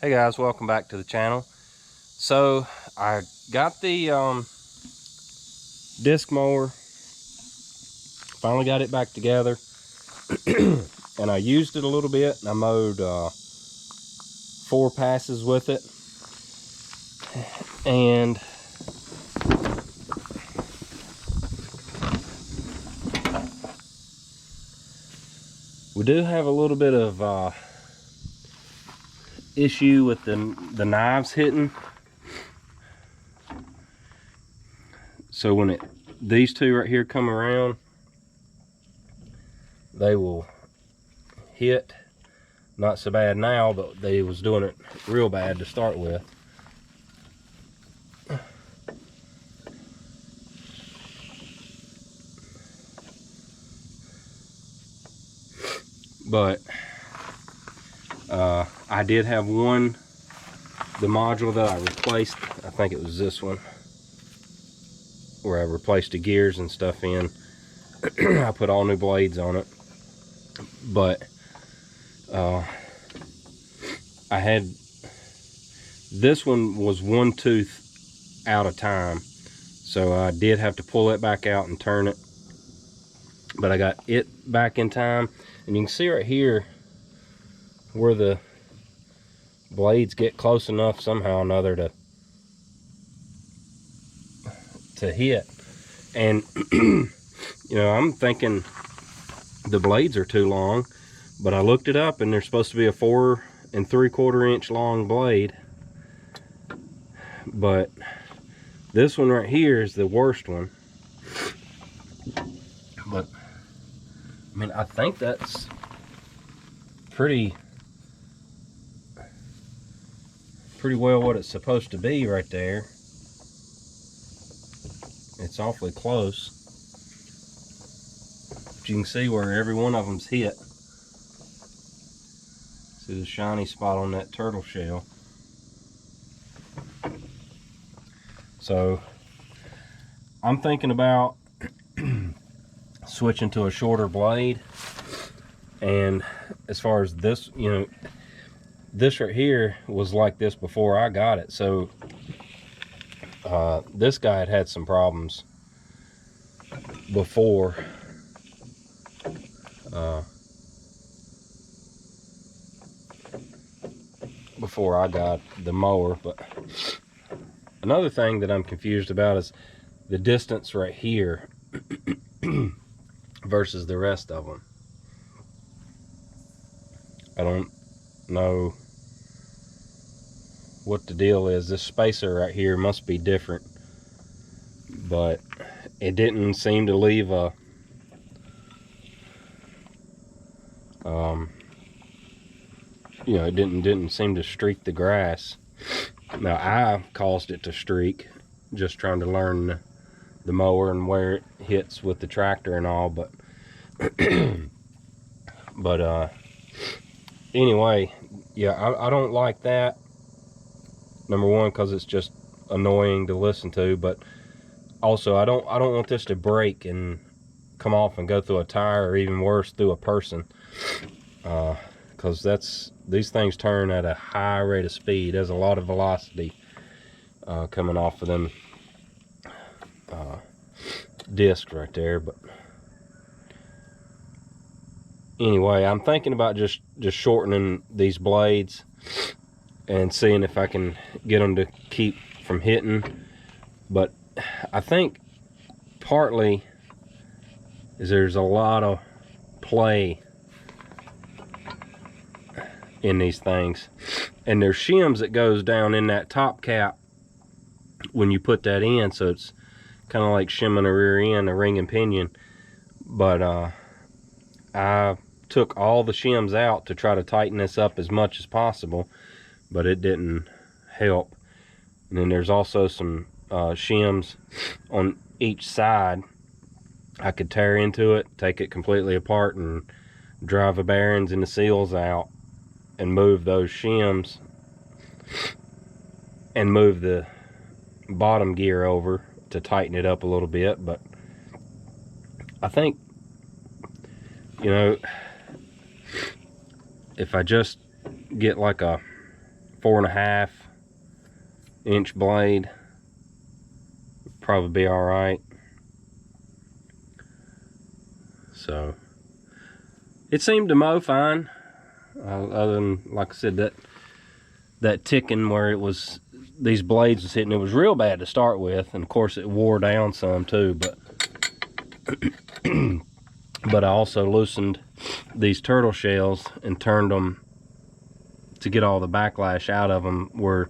Hey guys, welcome back to the channel. So I got the disc mower, finally got it back together, and I used it a little bit, and I mowed 4 passes with it. And we do have a little bit of issue with the knives hitting. So when these two right here come around, they will hit. Not so bad now, but they was doing it real bad to start with. But I did have the module that I replaced. I think it was this one, where I replaced the gears and stuff in. I put all new blades on it. But I had, this one was 1 tooth out of time, so I did have to pull it back out and turn it. But I got it back in time, and you can see right here where the blades get close enough somehow or another to hit. And you know, I'm thinking the blades are too long, but I looked it up and they're supposed to be a 4 3/4 inch long blade. But this one right here is the worst one. But I mean, I think that's pretty well what it's supposed to be right there. It's awfully close. But you can see where every one of them's hit. See the shiny spot on that turtle shell. So I'm thinking about switching to a shorter blade. And as far as this, you know, this right here was like this before I got it. So this guy had some problems before I got the mower. But another thing that I'm confused about is the distance right here versus the rest of them. I don't know what the deal is. This spacer right here must be different, but it didn't seem to leave a you know, it didn't seem to streak the grass. Now I caused it to streak, just trying to learn the mower and where it hits with the tractor and all. But but anyway, yeah, I don't like that. Number one, because it's just annoying to listen to, but also I don't want this to break and come off and go through a tire, or even worse, through a person. Because these things turn at a high rate of speed. There's a lot of velocity coming off of them discs right there. But anyway, I'm thinking about just shortening these blades and seeing if I can get them to keep from hitting. But I think partly is there's a lot of play in these things, and there's shims that goes down in that top cap when you put that in, so it's kind of like shimming a rear end, a ring and pinion. But I took all the shims out to try to tighten this up as much as possible, but it didn't help. And then there's also some shims on each side. I could tear into it, take it completely apart, and drive the bearings and the seals out and move those shims and move the bottom gear over to tighten it up a little bit. But I think, you know, if I just get like a 4.5-inch blade. Probably be all right. So it seemed to mow fine, other than, like I said, that ticking where it was, these blades was hitting. It was real bad to start with, and of course it wore down some too, but but I also loosened these turtle shells and turned them to get all the backlash out of them, where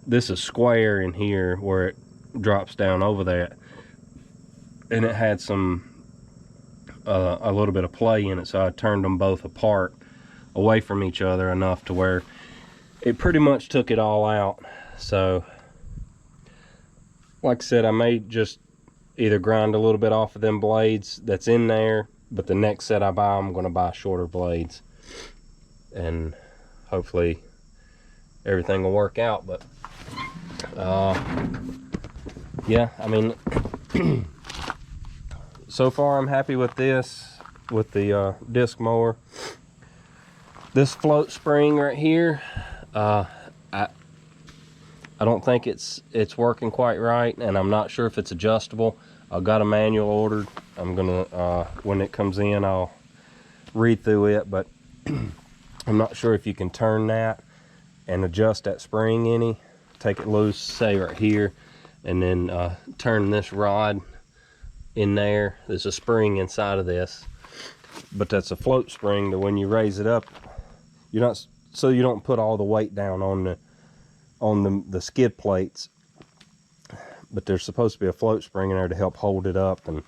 this is square in here where it drops down over that, and it had some a little bit of play in it, so I turned them both apart away from each other enough to where it pretty much took it all out. So like I said, I may just either grind a little bit off of them blades that's in there, but the next set I buy, I'm going to buy shorter blades, and hopefully everything will work out. But yeah, I mean, so far I'm happy with this, with the disc mower. This float spring right here, I don't think it's working quite right, and I'm not sure if it's adjustable. I've got a manual ordered. I'm gonna, when it comes in, I'll read through it, but I'm not sure if you can turn that and adjust that spring any. Take it loose, say right here, and then turn this rod in there. There's a spring inside of this, but that's a float spring that when you raise it up, you're not, so you don't put all the weight down on the skid plates, but there's supposed to be a float spring in there to help hold it up. And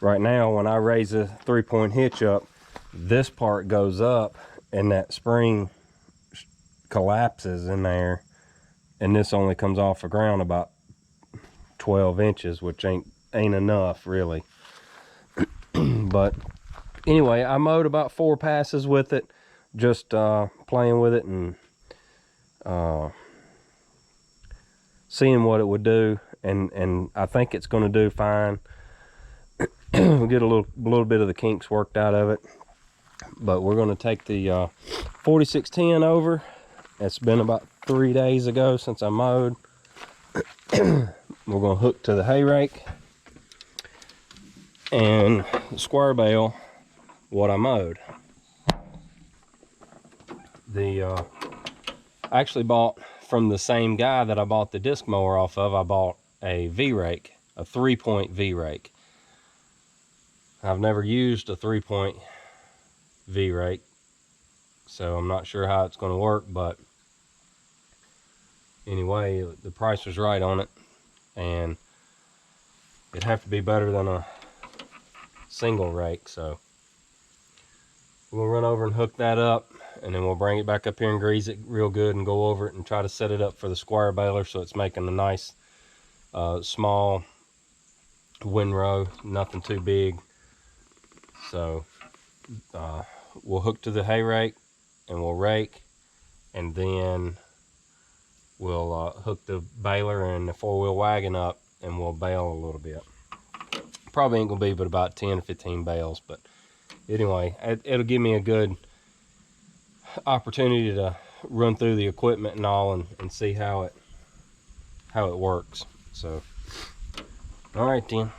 right now when I raise a 3-point hitch up, this part goes up and that spring collapses in there, and this only comes off the ground about 12 inches, which ain't enough really. But anyway, I mowed about 4 passes with it, just playing with it and seeing what it would do, and I think it's going to do fine. We'll get a little bit of the kinks worked out of it, but we're going to take the 4610 over. It's been about 3 days ago since I mowed. We're going to hook to the hay rake and the square bale what I mowed. I actually bought from the same guy that I bought the disc mower off of. I bought a v-rake, a 3-point v-rake. I've never used a 3-point v-rake, so I'm not sure how it's going to work, but anyway, the price was right on it, and it'd have to be better than a single rake. So we'll run over and hook that up, and then we'll bring it back up here and grease it real good and go over it and try to set it up for the square baler so it's making a nice small windrow, nothing too big. So we'll hook to the hay rake and we'll rake, and then we'll hook the baler and the 4-wheel wagon up and we'll bale a little bit. Probably ain't gonna be but about 10 or 15 bales, but anyway, it'll give me a good opportunity to run through the equipment and all, and see how it works. So all right then.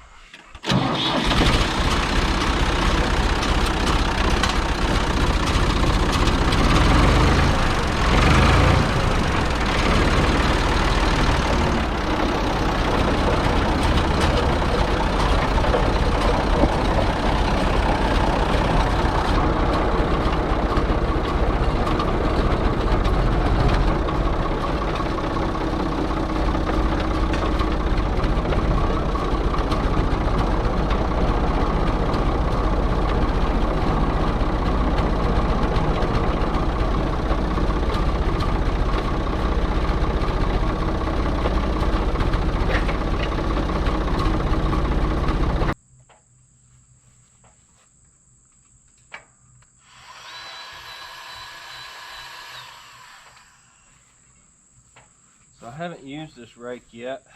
So I haven't used this rake yet.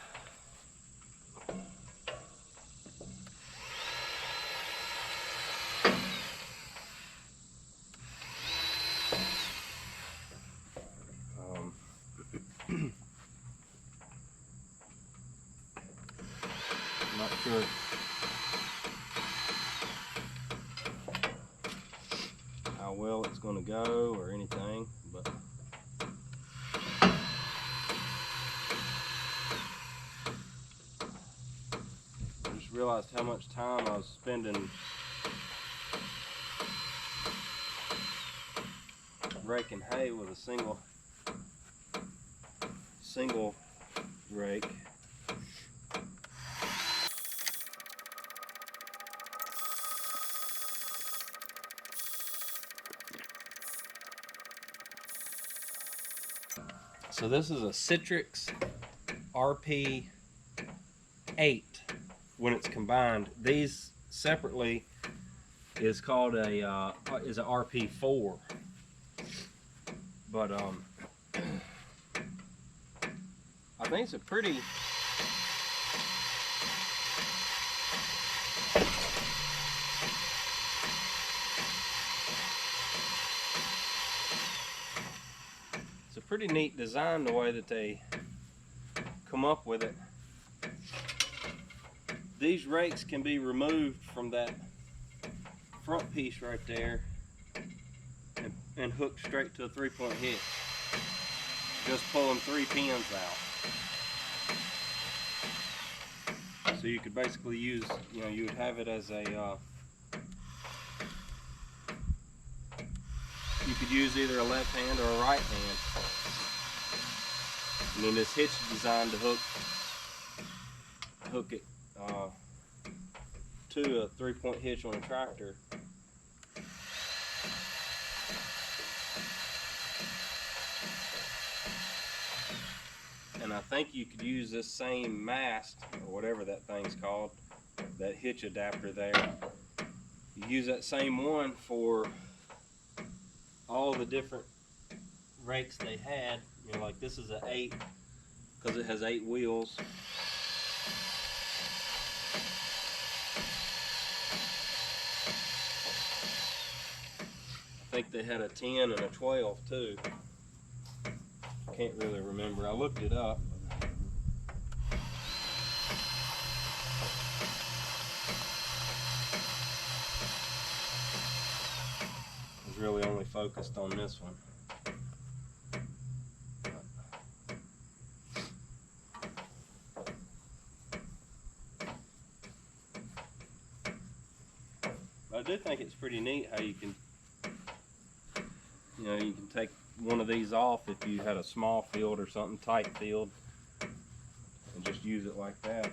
go or anything, but I just realized how much time I was spending raking hay with a single rake. So this is a Citrix RP8 when it's combined. These separately is called a RP4, but I think it's a pretty neat design, the way that they come up with it. These rakes can be removed from that front piece right there and hooked straight to a 3-point hitch. Just pulling 3 pins out. So you could basically use, you would have it as a, you could use either a left hand or a right hand. And then this hitch is designed to hook it to a 3-point hitch on a tractor. And I think you could use this same mast, or whatever that thing's called, that hitch adapter there. You use that same one for all the different rakes they had. Like this is an 8 because it has 8 wheels. I think they had a 10 and a 12 too. Can't really remember. I looked it up. I was really only focused on this one. I do think it's pretty neat how you can, you can take one of these off if you had a small field or something, tight field, and just use it like that.